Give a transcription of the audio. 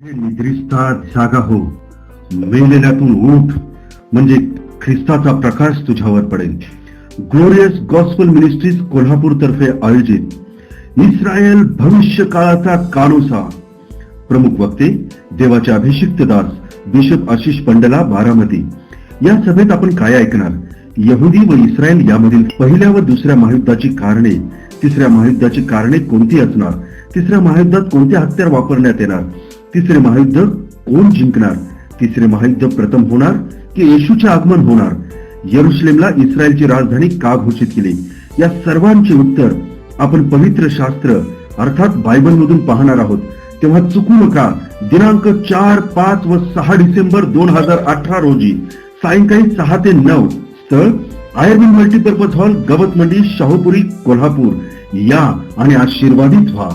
हे निद्रिस्ता जागा हो, मेलेल्यातून उठ, म्हणजे ख्रिस्ताचा प्रकाश तुझ्यावर पडेल. ग्लोरियस गॉस्पल मिनिस्ट्रीज कोल्हापूर तर्फे आयोजित इस्रायल भविष्य काळाचा कानोसा. प्रमुख वक्ते देवाचे अभिषिक्त दास बिशप आशिष पंडला, बारामती. या सभेत आपण काय ऐकणार? यहुदी व इस्रायल यामधील पहिल्या व दुसऱ्या महायुद्धाची कारणे, तिसऱ्या महायुद्धाची कारणे कोणती असणार, तिसऱ्या महायुद्धात कोणते हत्यार वापरण्यात येणार, तिसरे महायुद्ध कोण जिंकणार, तिसरे महायुद्ध प्रथम होणार की येशूचे आगमन होणार, यरुशलेमला इस्रायलची राजधानी का घोषित केली, या सर्वांचे उत्तर आपण पवित्र शास्त्र अर्थात बायबल मधून पाहणार आहोत. तेव्हा चुकू नका. दिनांक 4, 5 व 6 डिसेंबर 2018 रोजी सायंकाळी 6 ते 9. स्थळ आयर्विन मल्टीपर्पज हॉल, गवत मंडी, शाहूपुरी, कोल्हापूर. या आणि आशीर्वादित व्हा.